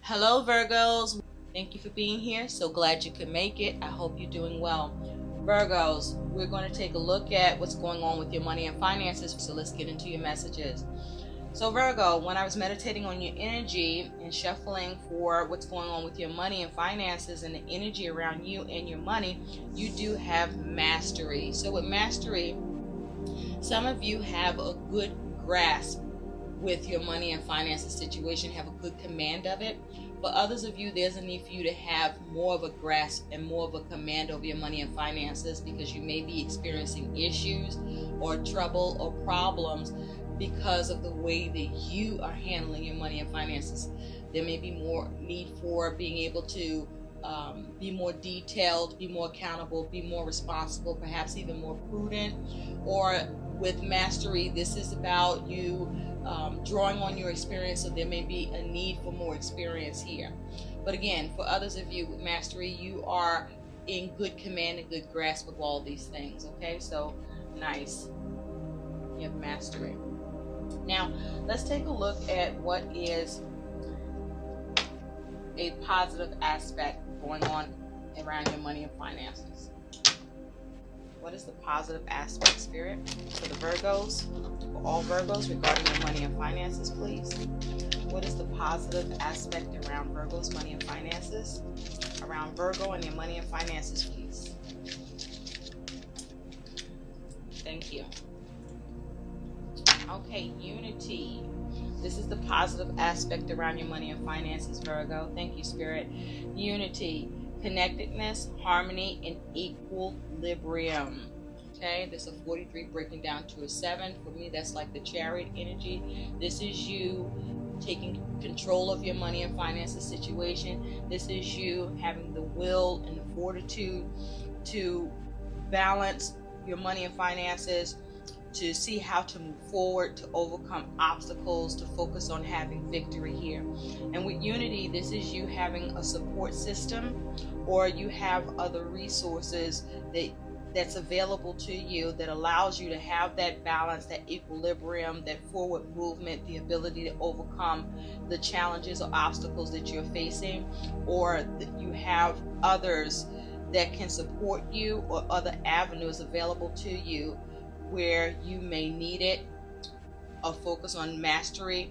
Hello Virgos, thank you for being here. So glad you could make it. I hope you're doing well. Virgos, we're going to take a look at what's going on with your money and finances. So let's get into your messages. So Virgo, when I was meditating on your energy and shuffling for what's going on with your money and finances and the energy around you and your money, you do have mastery. So with mastery, some of you have a good grasp with your money and finances situation, have a good command of it. For others of you, there's a need for you to have more of a grasp and more of a command over your money and finances, because you may be experiencing issues or trouble or problems because of the way that you are handling your money and finances. There may be more need for being able to be more detailed, be more accountable, be more responsible, perhaps even more prudent. Or with mastery, this is about you drawing on your experience, so there may be a need for more experience here. But again, for others of you with mastery, you are in good command and good grasp of all these things. Okay, so nice. You have mastery. Now, let's take a look at what is a positive aspect going on around your money and finances. What is the positive aspect, Spirit, for the Virgos, for all Virgos regarding your money and finances, please? What is the positive aspect around Virgo's money and finances? Around Virgo and your money and finances, please. Thank you. Okay, unity. This is the positive aspect around your money and finances, Virgo. Thank you, Spirit. Unity. Connectedness, harmony, and equilibrium. Okay, there's a 43 breaking down to a 7. For me, that's like the Chariot energy. This is you taking control of your money and finances situation. This is you having the will and the fortitude to balance your money and finances, to see how to move forward, to overcome obstacles, to focus on having victory here. And with unity, this is you having a support system, or you have other resources that's available to you that allows you to have that balance, that equilibrium, that forward movement, the ability to overcome the challenges or obstacles that you're facing, or that you have others that can support you, or other avenues available to you where you may need it. A focus on mastery,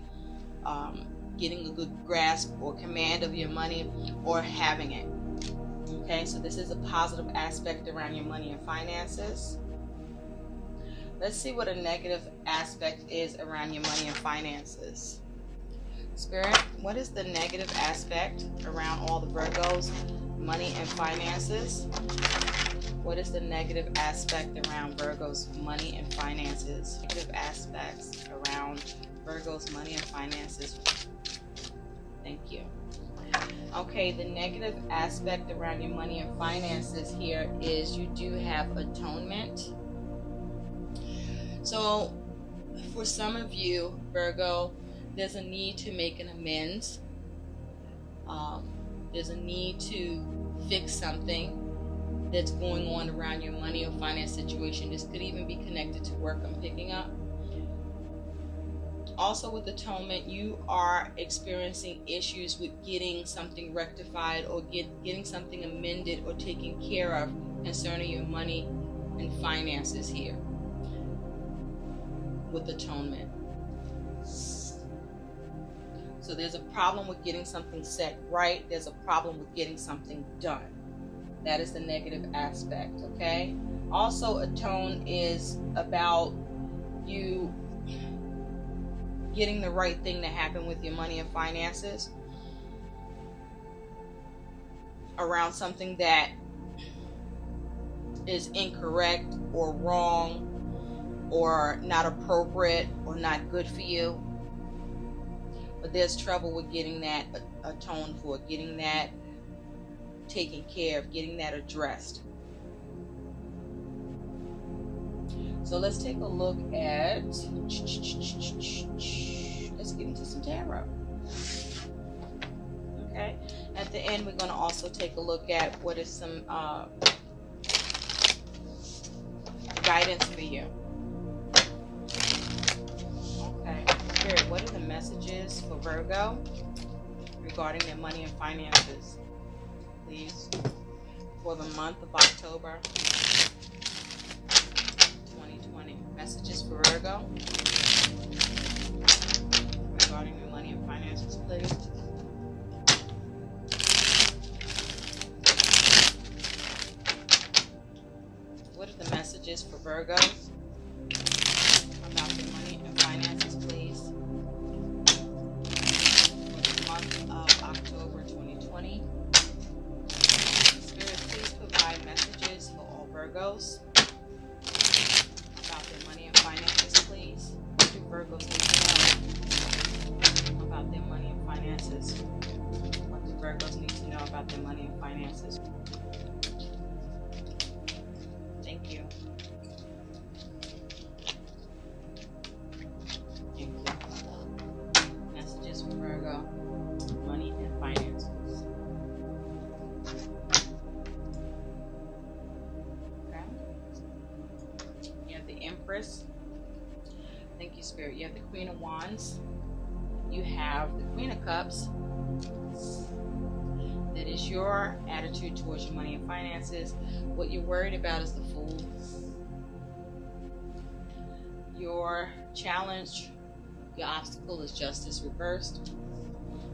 getting a good grasp or command of your money, or having it. Okay, so this is a positive aspect around your money and finances. Let's see what a negative aspect is around your money and finances. Spirit, what is the negative aspect around all the Virgos' money and finances? What is the negative aspect around Virgo's money and finances? Negative aspects around Virgo's money and finances. Thank you. Okay, the negative aspect around your money and finances here is you do have atonement. So for some of you, Virgo, there's a need to make an amends. There's a need to fix something that's going on around your money or finance situation. This could even be connected to work I'm picking up. Also with atonement, you are experiencing issues with getting something rectified, or getting something amended or taken care of concerning your money and finances here with atonement. So there's a problem with getting something set right. There's a problem with getting something done. That is the negative aspect, okay? Also, atone is about you getting the right thing to happen with your money and finances around something that is incorrect or wrong or not appropriate or not good for you. But there's trouble with getting that atoned for, getting that taken care of, getting that addressed. So let's take a look at, let's get into some tarot. Okay, at the end we're going to also take a look at what is some guidance for you. Okay, Spirit, what are the messages for Virgo regarding their money and finances, please, for the month of October 2020. Messages for Virgo regarding their money and finances, please. What are the messages for Virgo about their money and finances, please, for the month of October 2020? Spirit, please provide messages for all Virgos about their money and finances, please. What do Virgos need to know about their money and finances? What do Virgos need to know about their money and finances? Thank you. Thank you. Messages for Virgo, money and finances. Okay. You have the Empress. Thank you, Spirit. You have the Queen of Wands. You have the Queen of Cups. That is your attitude towards your money and finances. What you're worried about is the Fool. Your challenge, your obstacle is Justice reversed,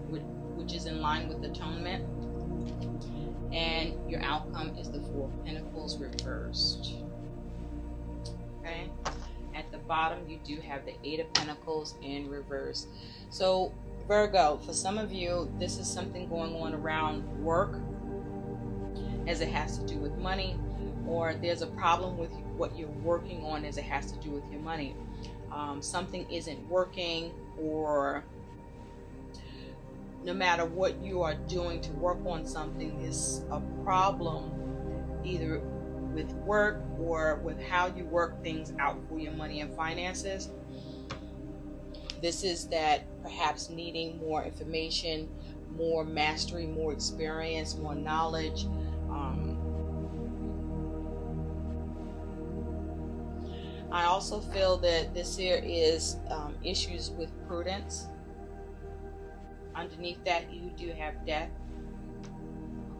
which is in line with atonement. And your outcome is the Four of Pentacles reversed. Okay. At the bottom, you do have the Eight of Pentacles in reverse. So Virgo, for some of you, this is something going on around work as it has to do with money, or there's a problem with what you're working on as it has to do with your money. Something isn't working, or no matter what you are doing to work on something, there's a problem either with work or with how you work things out for your money and finances. This is that perhaps needing more information, more mastery, more experience, more knowledge. I also feel that this here is issues with prudence. Underneath that, you do have death.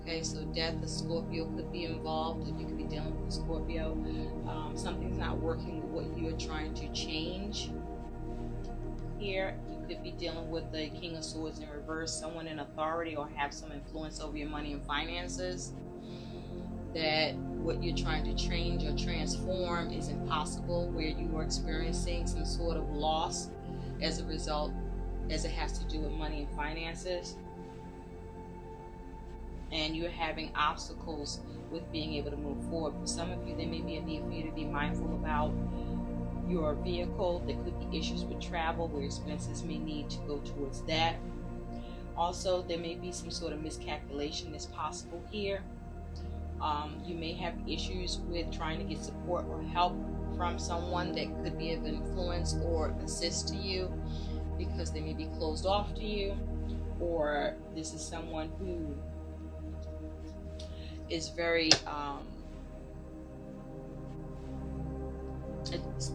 Okay, so death, the Scorpio could be involved. If you could be dealing with Scorpio, something's not working with what you're trying to change. Here, you could be dealing with the King of Swords in reverse, someone in authority or have some influence over your money and finances. That what you're trying to change or transform is impossible, where you are experiencing some sort of loss as a result, as it has to do with money and finances. And you're having obstacles with being able to move forward. For some of you, there may be a need for you to be mindful about your vehicle. There could be issues with travel where expenses may need to go towards that. Also, there may be some sort of miscalculation that's possible here. You may have issues with trying to get support or help from someone that could be of influence or assist to you, because they may be closed off to you, or this is someone who is very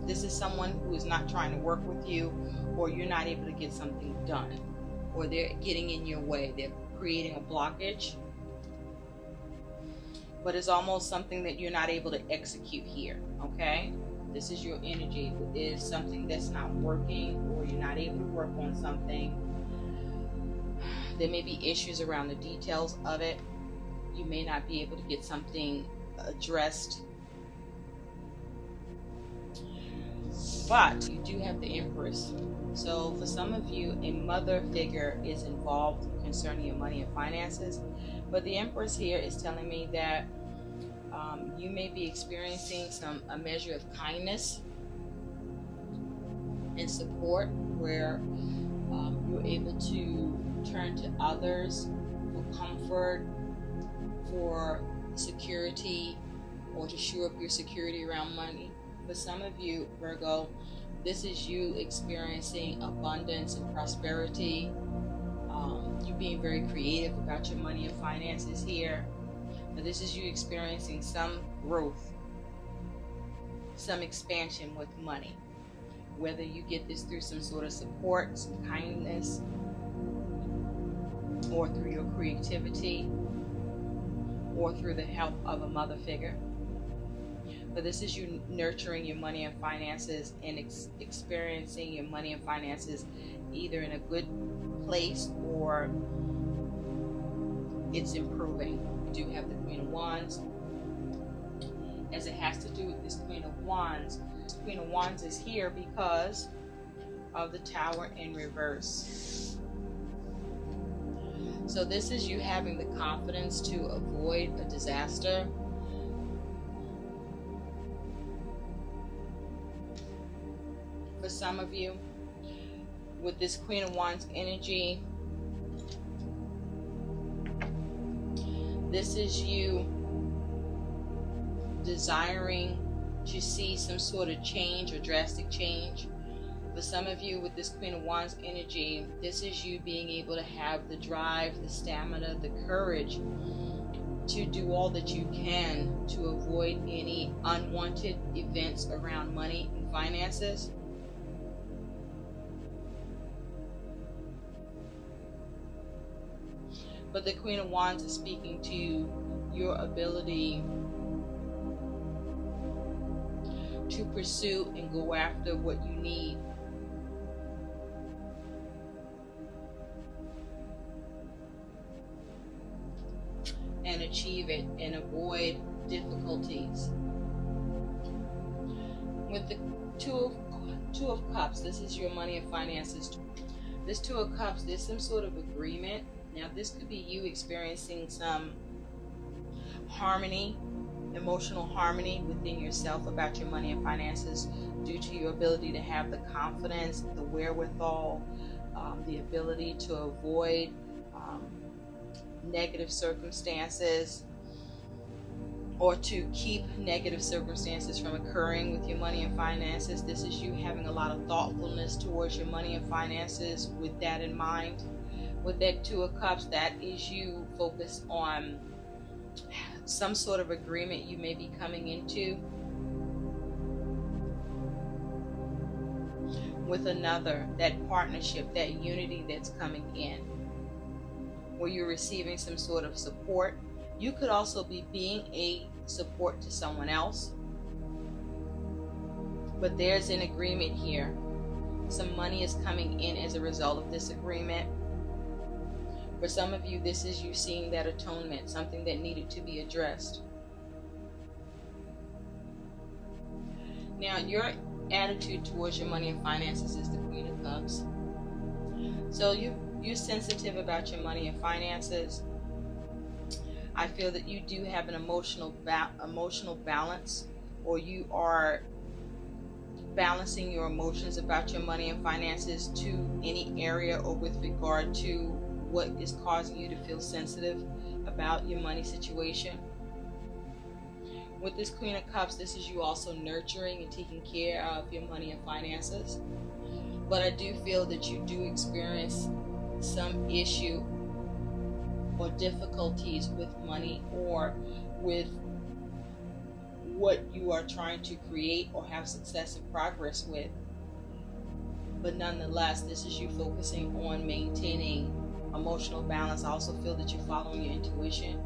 this is someone who is not trying to work with you, or you're not able to get something done, or they're getting in your way, they're creating a blockage. But it's almost something that you're not able to execute here. Okay, this is your energy. It is something that's not working, or you're not able to work on something. There may be issues around the details of it. You may not be able to get something addressed. But you do have the Empress. So for some of you, a mother figure is involved concerning your money and finances. But the Empress here is telling me that you may be experiencing a measure of kindness and support, where you're able to turn to others for comfort, for security, or to shore up your security around money. For some of you, Virgo, this is you experiencing abundance and prosperity. You being very creative about your money and finances here. But this is you experiencing some growth, some expansion with money. Whether you get this through some sort of support, some kindness, or through your creativity, or through the help of a mother figure. But this is you nurturing your money and finances and experiencing your money and finances either in a good place or it's improving. You do have the Queen of Wands, as it has to do with this Queen of Wands. This Queen of Wands is here because of the Tower in reverse. So this is you having the confidence to avoid a disaster. For some of you, with this Queen of Wands energy, this is you desiring to see some sort of change or drastic change. For some of you with this Queen of Wands energy, this is you being able to have the drive, the stamina, the courage to do all that you can to avoid any unwanted events around money and finances. But the Queen of Wands is speaking to your ability to pursue and go after what you need. And achieve it and avoid difficulties. With the Two of Cups, this is your money and finances. This Two of Cups, there's some sort of agreement. Now this could be you experiencing some harmony, emotional harmony within yourself about your money and finances due to your ability to have the confidence, the wherewithal, the ability to avoid negative circumstances, or to keep negative circumstances from occurring with your money and finances. This is you having a lot of thoughtfulness towards your money and finances with that in mind. With that Two of Cups, that is you focused on some sort of agreement you may be coming into with another, that partnership, that unity that's coming in, where you're receiving some sort of support. You could also be being a support to someone else, but there's an agreement here. Some money is coming in as a result of this agreement. For some of you, this is you seeing that atonement, something that needed to be addressed. Now, your attitude towards your money and finances is the Queen of Cups. So you're sensitive about your money and finances. I feel that you do have an emotional balance, or you are balancing your emotions about your money and finances to any area or with regard to what is causing you to feel sensitive about your money situation. With this Queen of Cups, this is you also nurturing and taking care of your money and finances. But I do feel that you do experience some issue or difficulties with money or with what you are trying to create or have success and progress with. But nonetheless, this is you focusing on maintaining emotional balance. I also feel that you're following your intuition,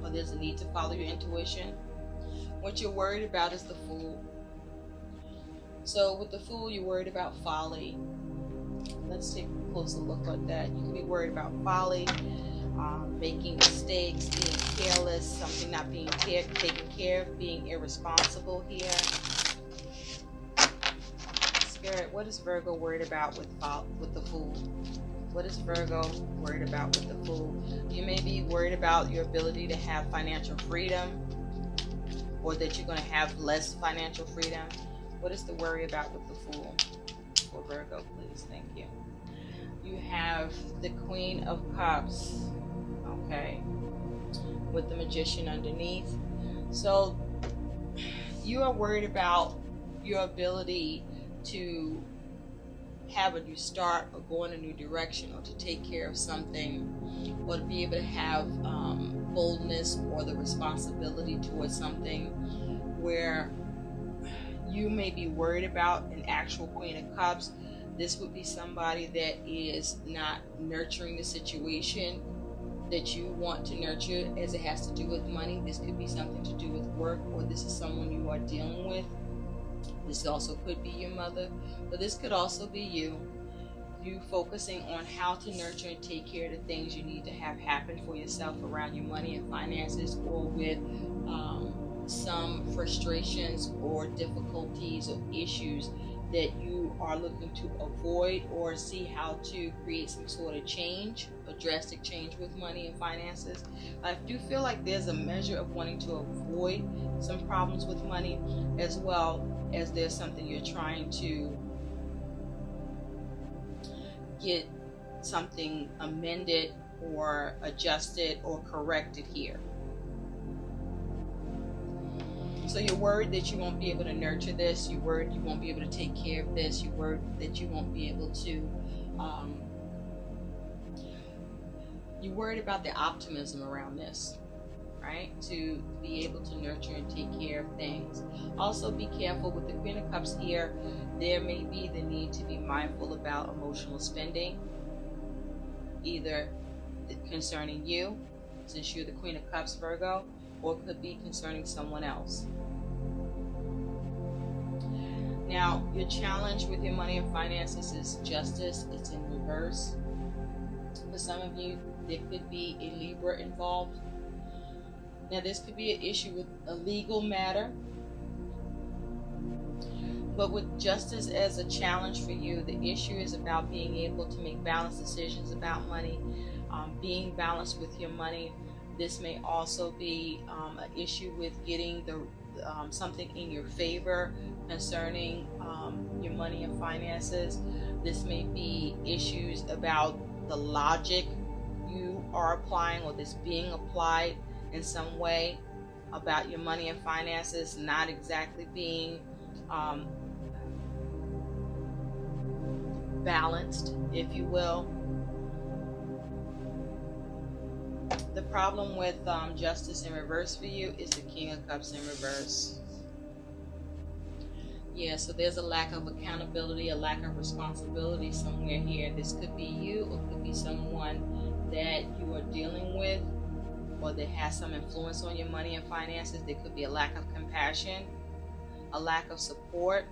or there's a need to follow your intuition. What you're worried about is the Fool. So with the Fool, you're worried about folly. Let's take a closer look at that. You can be worried about folly, making mistakes, being careless, something not being taken care of, being irresponsible here. Spirit, what is Virgo worried about with the Fool? What is Virgo worried about with the Fool? You may be worried about your ability to have financial freedom, or that you're going to have less financial freedom. What is the worry about with the Fool for Virgo, please? Thank you. You have the Queen of Cups, okay, with the Magician underneath. So you are worried about your ability to have a new start, or go in a new direction, or to take care of something, or to be able to have boldness or the responsibility towards something, where you may be worried about an actual Queen of Cups, This would be somebody that is not nurturing the situation that you want to nurture, as it has to do with money. This could be something to do with work, or this is someone you are dealing with. This also could be your mother, but this could also be you focusing on how to nurture and take care of the things you need to have happen for yourself around your money and finances, or with some frustrations or difficulties or issues that you are looking to avoid, or see how to create some sort of change, a drastic change with money and finances. I do feel like there's a measure of wanting to avoid some problems with money, as well as there's something you're trying to get something amended or adjusted or corrected here. So you're worried that you won't be able to nurture this. You're worried you won't be able to take care of this. You're worried that you won't be able to, you're worried about the optimism around this, right? To be able to nurture and take care of things. Also be careful with the Queen of Cups here. There may be the need to be mindful about emotional spending, either concerning you, since you're the Queen of Cups, Virgo, or it could be concerning someone else. Now, your challenge with your money and finances is justice. It's in reverse. For some of you, there could be a Libra involved. Now, this could be an issue with a legal matter. But with justice as a challenge for you, the issue is about being able to make balanced decisions about money, being balanced with your money. This may also be an issue with getting the something in your favor concerning your money and finances. This may be issues about the logic you are applying, or this being applied in some way about your money and finances, not exactly being balanced, if you will. The problem with justice in reverse for you is the King of Cups in reverse. Yeah, so there's a lack of accountability, a lack of responsibility somewhere here. This could be you, or could be someone that you are dealing with, or that has some influence on your money and finances. There could be a lack of compassion, a lack of support,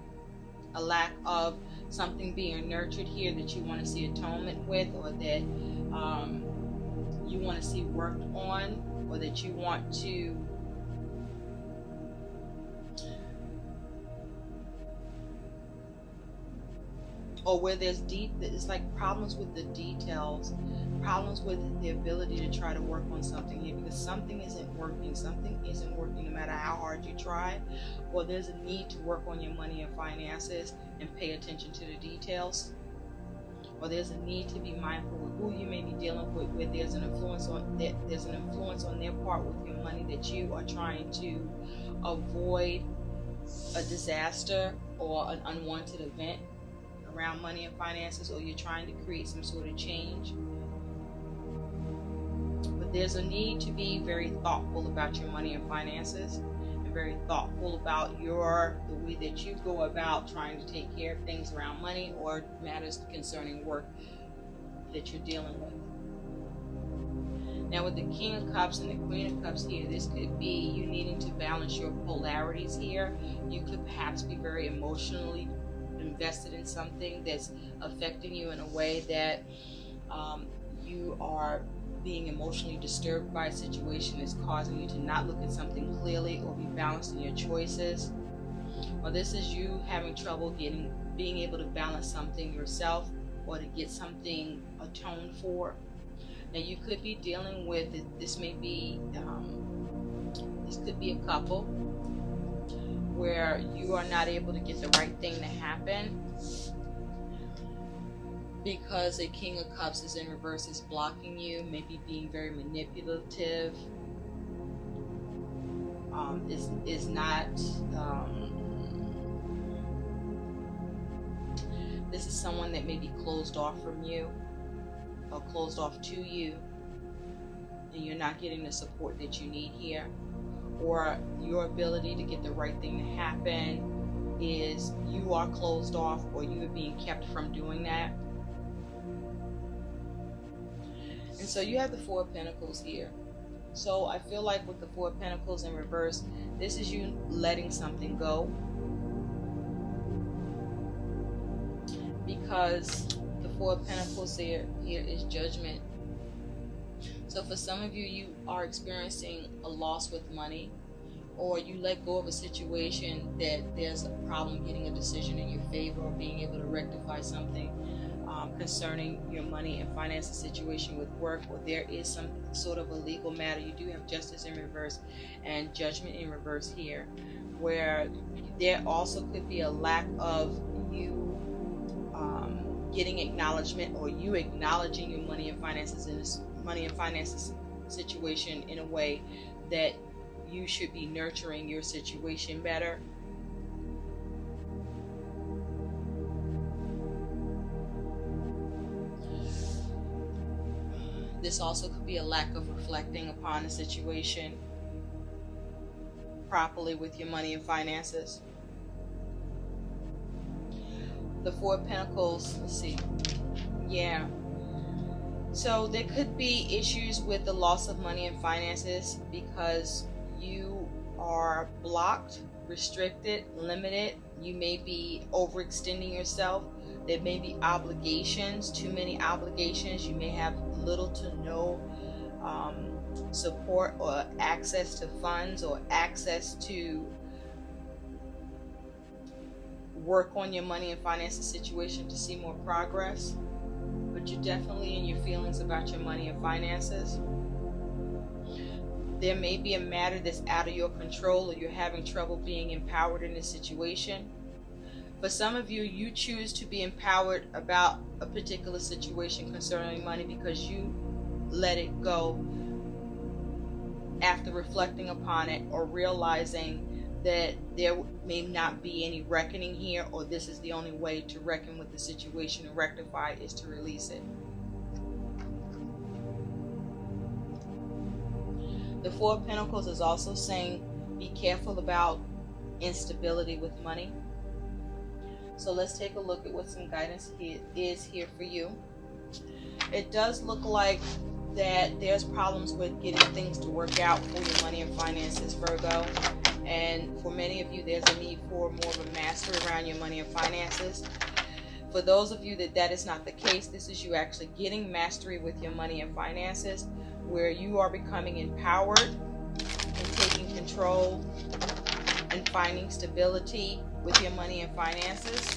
a lack of something being nurtured here that you want to see atonement with, or that you want to see worked on, or that you want to or where it's like problems with the details, problems with the ability to try to work on something here, because something isn't working no matter how hard you try, or there's a need to work on your money and finances and pay attention to the details, or there's a need to be mindful of who you may be dealing with, where there's an influence on their part with your money, that you are trying to avoid a disaster or an unwanted event around money and finances, or you're trying to create some sort of change. But there's a need to be very thoughtful about your money and finances, and very thoughtful about the way that you go about trying to take care of things around money or matters concerning work that you're dealing with. Now, with the King of Cups and the Queen of Cups here, this could be you needing to balance your polarities here. You could perhaps be very emotionally invested in something that's affecting you in a way that you are being emotionally disturbed by a situation that's causing you to not look at something clearly or be balanced in your choices. Or this is you having trouble being able to balance something yourself, or to get something atoned for. Now, you could be dealing with this could be a couple where you are not able to get the right thing to happen because a King of Cups is in reverse, is blocking you, maybe being very manipulative, is not this is someone that may be closed off from you, or closed off to you, and you're not getting the support that you need here, or your ability to get the right thing to happen is you are closed off, or you are being kept from doing that. And so you have the Four of Pentacles here. So I feel like with the Four of Pentacles in reverse, this is you letting something go, because the Four of Pentacles here is Judgment. So for some of you, you are experiencing a loss with money, or you let go of a situation that there's a problem getting a decision in your favor, or being able to rectify something concerning your money and finances situation with work, or there is some sort of a legal matter. You do have Justice in reverse and Judgment in reverse here, where there also could be a lack of you getting acknowledgement, or you acknowledging your money and finances in this money and finances situation in a way that you should be nurturing your situation better. This also could be a lack of reflecting upon the situation properly with your money and finances. The Four of Pentacles, let's see. Yeah. So there could be issues with the loss of money and finances because you are blocked, restricted, limited. You may be overextending yourself. There may be obligations, too many obligations. You may have little to no support or access to funds, or access to work on your money and finances situation to see more progress. But you're definitely in your feelings about your money and finances. There may be a matter that's out of your control, or you're having trouble being empowered in this situation. For some of you, you choose to be empowered about a particular situation concerning money because you let it go after reflecting upon it, or realizing that there may not be any reckoning here, or this is the only way to reckon with the situation and rectify it is to release it. The Four of Pentacles is also saying be careful about instability with money. So let's take a look at what some guidance is here for you. It does look like that there's problems with getting things to work out for your money and finances, Virgo. And for many of you, there's a need for more of a mastery around your money and finances. For those of you that is not the case, this is you actually getting mastery with your money and finances, where you are becoming empowered and taking control and finding stability with your money and finances,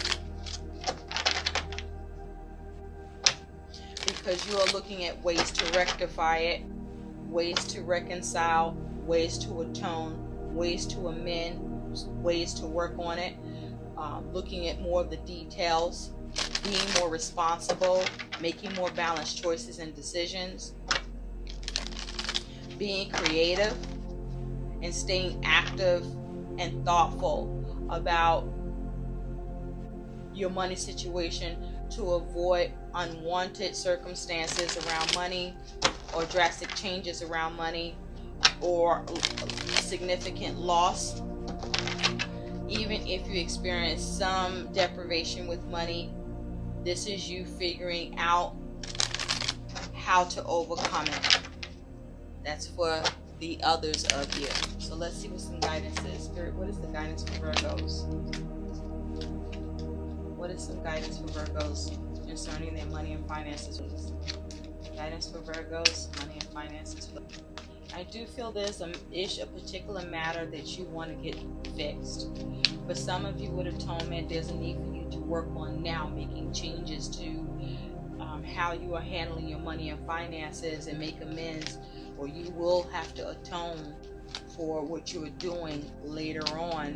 because you are looking at ways to rectify it, ways to reconcile, ways to atone, ways to amend, ways to work on it, looking at more of the details, being more responsible, making more balanced choices and decisions, being creative, and staying active and thoughtful about your money situation to avoid unwanted circumstances around money, or drastic changes around money, or significant loss. Even if you experience some deprivation with money, this is you figuring out how to overcome it. That's for the others of you. So let's see what some guidance is. Spirit, what is the guidance for Virgos? What is some guidance for Virgos concerning their money and finances? Guidance for Virgos, money and finances. I do feel there's a particular matter that you want to get fixed. For some of you with atonement, there's a need for you to work on now, making changes to how you are handling your money and finances, and make amends, or you will have to atone for what you are doing later on,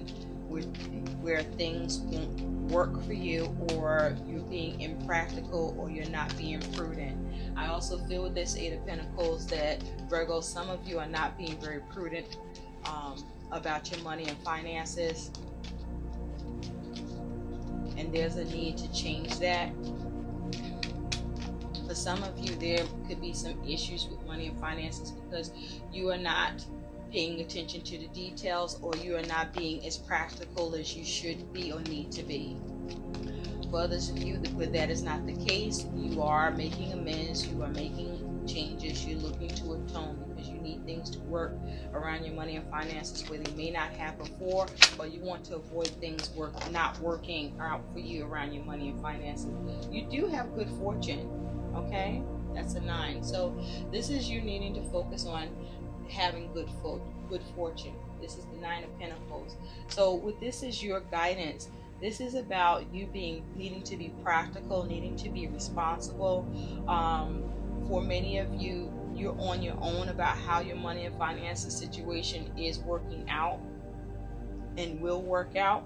where things won't work for you, or you're being impractical, or you're not being prudent. I also feel with this Eight of Pentacles that, Virgo, some of you are not being very prudent about your money and finances, and there's a need to change that. For some of you, there could be some issues with money and finances because you are not paying attention to the details, or you are not being as practical as you should be or need to be. For others of you, where that is not the case, you are making amends, you are making changes, you're looking to atone because you need things to work around your money and finances where they may not have before, or you want to avoid things not working out for you around your money and finances. You do have good fortune, okay? That's a 9. So this is you needing to focus on having good fortune. This is the 9 of Pentacles. So with this is your guidance. This is about you needing to be practical, needing to be responsible. For many of you, you're on your own about how your money and finances situation is working out and will work out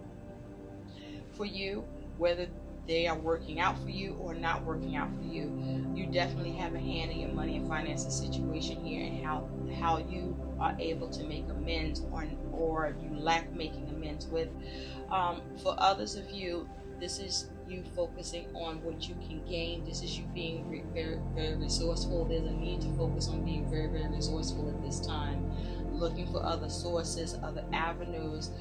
for you, whether they are working out for you or not working out for you. You definitely have a hand in your money and finances situation here, and how you are able to make amends or you lack making amends with. For others of you, this is you focusing on what you can gain. This is you being very, very resourceful. There's a need to focus on being very, very resourceful at this time, looking for other sources, other avenues,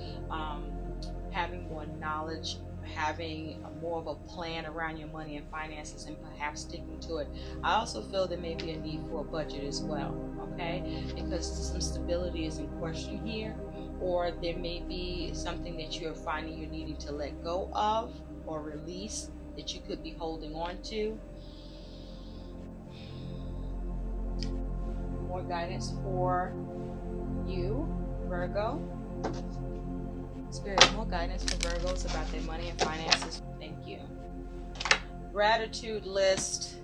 having more knowledge, having more of a plan around your money and finances, and perhaps sticking to it. I also feel there may be a need for a budget as well, okay? Because some stability is in question here, or there may be something that you're finding you're needing to let go of or release that you could be holding on to. More guidance for you, Virgo. Spirit, more guidance for Virgos about their money and finances. Thank you. Gratitude list.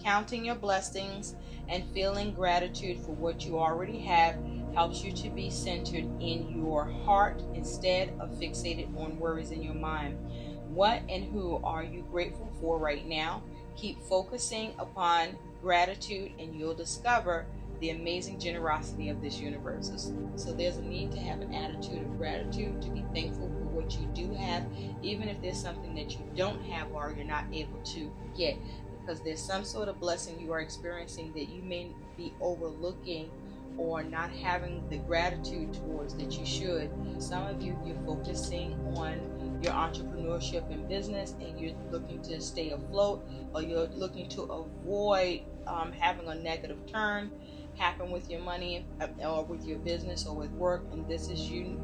Counting your blessings and feeling gratitude for what you already have helps you to be centered in your heart instead of fixated on worries in your mind. What and who are you grateful for right now? Keep focusing upon gratitude and you'll discover the amazing generosity of this universe. So there's a need to have an attitude of gratitude, to be thankful for what you do have, even if there's something that you don't have or you're not able to get, because there's some sort of blessing you are experiencing that you may be overlooking or not having the gratitude towards that you should. Some of you, you're focusing on your entrepreneurship and business, and you're looking to stay afloat, or you're looking to avoid having a negative turn happen with your money or with your business or with work. And this is you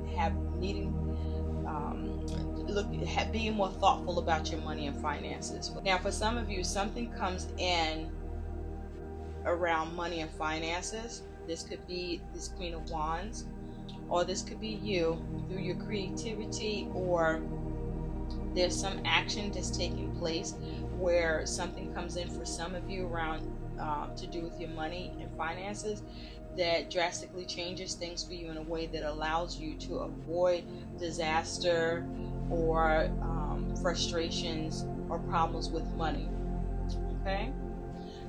being more thoughtful about your money and finances. Now, for some of you, something comes in around money and finances. This could be this Queen of Wands, or this could be you through your creativity, or there's some action that's taking place where something comes in for some of you around to do with your money and finances that drastically changes things for you in a way that allows you to avoid disaster or frustrations or problems with money. Okay?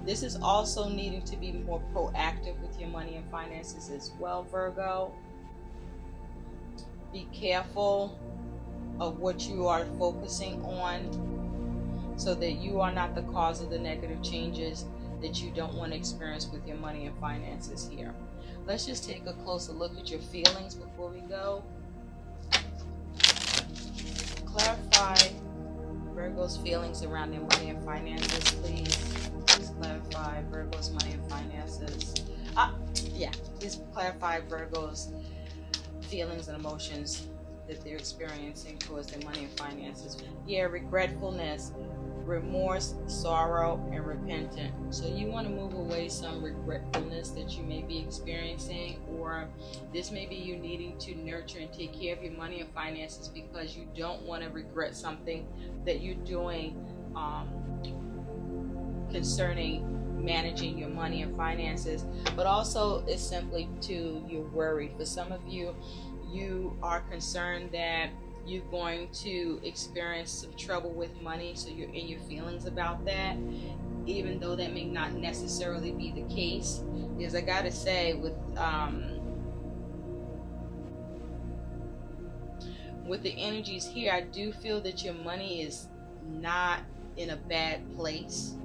This is also needing to be more proactive with your money and finances as well, Virgo. Be careful of what you are focusing on so that you are not the cause of the negative changes that you don't want to experience with your money and finances here. Let's just take a closer look at your feelings before we go. Clarify Virgo's feelings around their money and finances, please. Please clarify Virgo's money and finances. Please clarify Virgo's feelings and emotions that they're experiencing towards their money and finances. Regretfulness, remorse, sorrow, and repentance. So you want to move away some regretfulness that you may be experiencing, or this may be you needing to nurture and take care of your money and finances because you don't want to regret something that you're doing concerning managing your money and finances. But also it's simply you're worried. For some of you, you are concerned that you're going to experience some trouble with money, so you're in your feelings about that, even though that may not necessarily be the case. Because I gotta say, with the energies here, I do feel that your money is not in a bad place.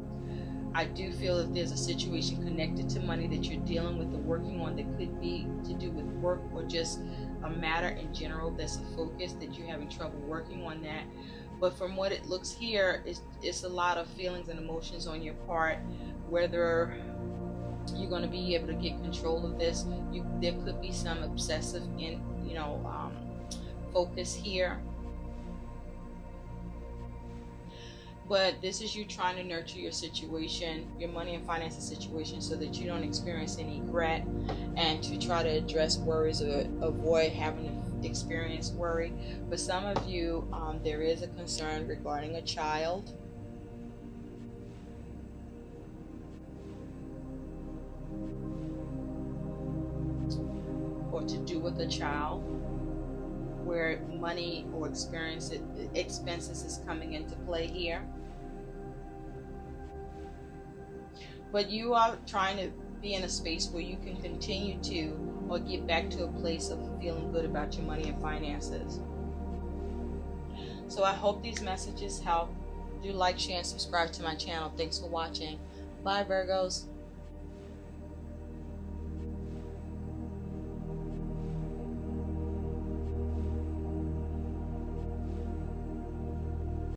I do feel that there's a situation connected to money that you're dealing with or working on that could be to do with work or just a matter in general that's a focus that you're having trouble working on that. But from what it looks here, it's a lot of feelings and emotions on your part, whether you're going to be able to get control of this. There could be some obsessive focus here. But this is you trying to nurture your situation, your money and finances situation, so that you don't experience any regret, and to try to address worries or avoid having to experience worry. For some of you, there is a concern regarding a child. Or to do with a child, where money or expenses is coming into play here. But you are trying to be in a space where you can continue to, or get back to a place of feeling good about your money and finances. So I hope these messages help. Do like, share, and subscribe to my channel. Thanks for watching. Bye, Virgos.